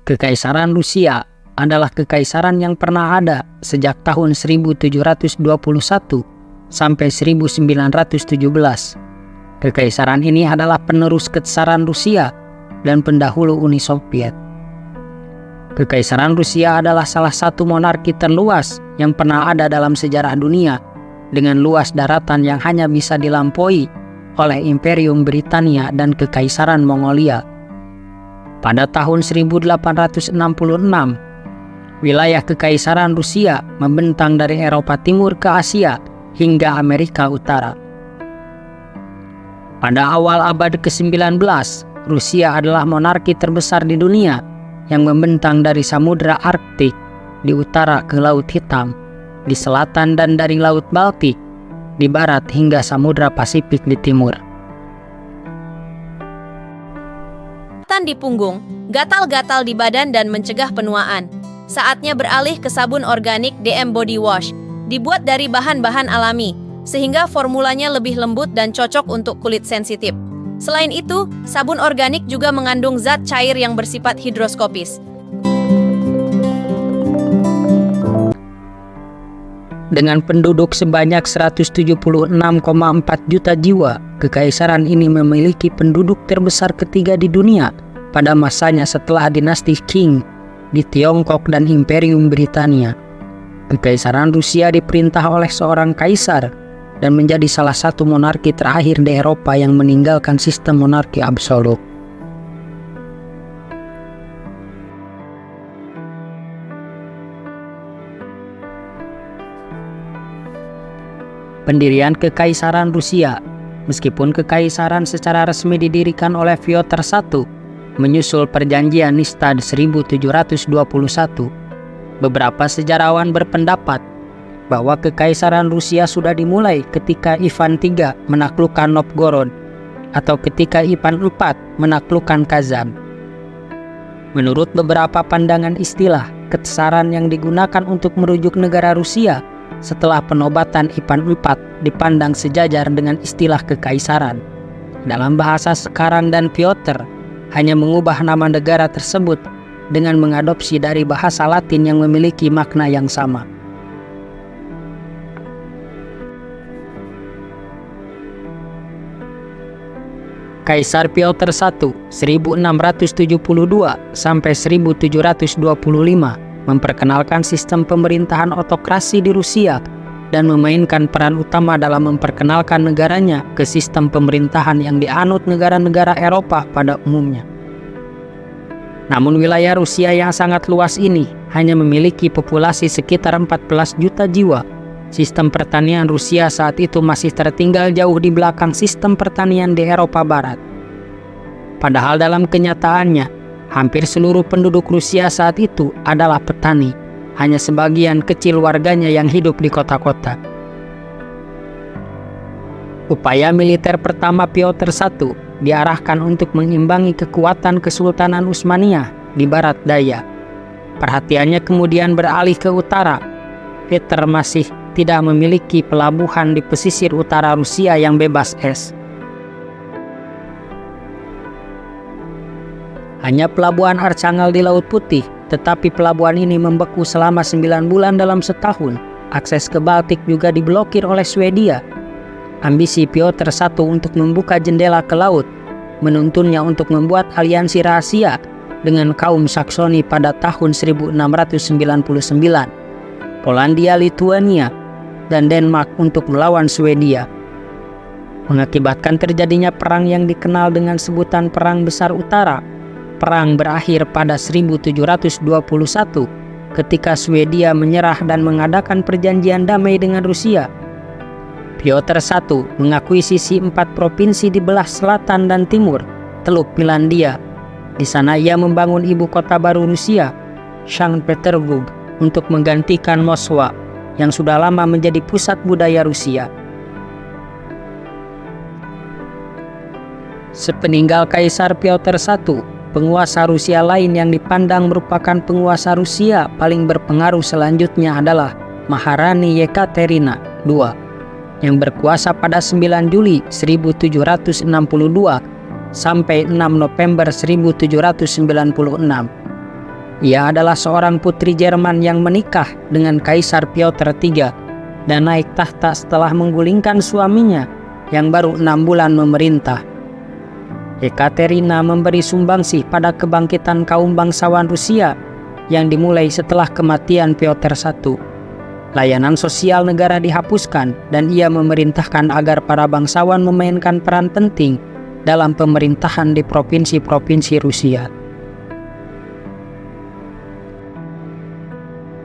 Kekaisaran Rusia adalah kekaisaran yang pernah ada sejak tahun 1721 sampai 1917. Kekaisaran ini adalah penerus Ketsaran Rusia dan pendahulu Uni Soviet. Kekaisaran Rusia adalah salah satu monarki terluas yang pernah ada dalam sejarah dunia, dengan luas daratan yang hanya bisa dilampaui oleh Imperium Britania dan Kekaisaran Mongolia. Pada tahun 1866, wilayah Kekaisaran Rusia membentang dari Eropa Timur ke Asia hingga Amerika Utara. Pada awal abad ke-19, Rusia adalah monarki terbesar di dunia yang membentang dari Samudra Arktik di utara ke Laut Hitam, di selatan dan dari Laut Baltik di barat hingga Samudra Pasifik di timur. Di punggung, gatal-gatal di badan dan mencegah penuaan. Saatnya beralih ke sabun organik DM Body Wash, dibuat dari bahan-bahan alami, sehingga formulanya lebih lembut dan cocok untuk kulit sensitif. Selain itu, sabun organik juga mengandung zat cair yang bersifat hidroskopis. Dengan penduduk sebanyak 176,4 juta jiwa, kekaisaran ini memiliki penduduk terbesar ketiga di dunia pada masanya setelah dinasti Qing di Tiongkok dan Imperium Britania. Kekaisaran Rusia diperintah oleh seorang kaisar dan menjadi salah satu monarki terakhir di Eropa yang meninggalkan sistem monarki absolut. Pendirian Kekaisaran Rusia. Meskipun kekaisaran secara resmi didirikan oleh Pyotr I menyusul perjanjian Nista 1721, beberapa sejarawan berpendapat bahwa Kekaisaran Rusia sudah dimulai ketika Ivan III menaklukkan Novgorod atau ketika Ivan IV menaklukkan Kazan. Menurut beberapa pandangan, istilah Ketsaran yang digunakan untuk merujuk negara Rusia setelah penobatan Ivan IV dipandang sejajar dengan istilah kekaisaran. Dalam bahasa sekarang, dan Pyotr hanya mengubah nama negara tersebut dengan mengadopsi dari bahasa Latin yang memiliki makna yang sama. Kaisar Pyotr I 1672 sampai 1725 memperkenalkan sistem pemerintahan otokrasi di Rusia dan memainkan peran utama dalam memperkenalkan negaranya ke sistem pemerintahan yang dianut negara-negara Eropa pada umumnya. Namun wilayah Rusia yang sangat luas ini hanya memiliki populasi sekitar 14 juta jiwa. Sistem pertanian Rusia saat itu masih tertinggal jauh di belakang sistem pertanian di Eropa Barat. Padahal dalam kenyataannya, hampir seluruh penduduk Rusia saat itu adalah petani. Hanya sebagian kecil warganya yang hidup di kota-kota. Upaya militer pertama Pyotr I diarahkan untuk mengimbangi kekuatan Kesultanan Utsmaniyah di barat daya. Perhatiannya kemudian beralih ke utara. Peter masih tidak memiliki pelabuhan di pesisir utara Rusia yang bebas es. Hanya pelabuhan Archangel di Laut Putih, tetapi pelabuhan ini membeku selama 9 bulan dalam setahun. Akses ke Baltik juga diblokir oleh Swedia. Ambisi Pyotr I untuk membuka jendela ke laut menuntunnya untuk membuat aliansi rahasia dengan kaum Saksoni pada tahun 1699, Polandia, Lithuania, dan Denmark untuk melawan Swedia, mengakibatkan terjadinya perang yang dikenal dengan sebutan Perang Besar Utara. Perang berakhir pada 1721 ketika Swedia menyerah dan mengadakan perjanjian damai dengan Rusia. Pyotr I mengakuisisi 4 provinsi di belah selatan dan timur, Teluk Finlandia. Di sana ia membangun ibu kota baru Rusia, Sankt Petersburg, untuk menggantikan Moskwa yang sudah lama menjadi pusat budaya Rusia. Sepeninggal Kaisar Pyotr I, penguasa Rusia lain yang dipandang merupakan penguasa Rusia paling berpengaruh selanjutnya adalah Maharani Yekaterina II, yang berkuasa pada 9 Juli 1762 sampai 6 November 1796. Ia adalah seorang putri Jerman yang menikah dengan Kaisar Piotr III dan naik tahta setelah menggulingkan suaminya yang baru 6 bulan memerintah. Ekaterina memberi sumbangsih pada kebangkitan kaum bangsawan Rusia yang dimulai setelah kematian Piotr I. Layanan sosial negara dihapuskan dan ia memerintahkan agar para bangsawan memainkan peran penting dalam pemerintahan di provinsi-provinsi Rusia.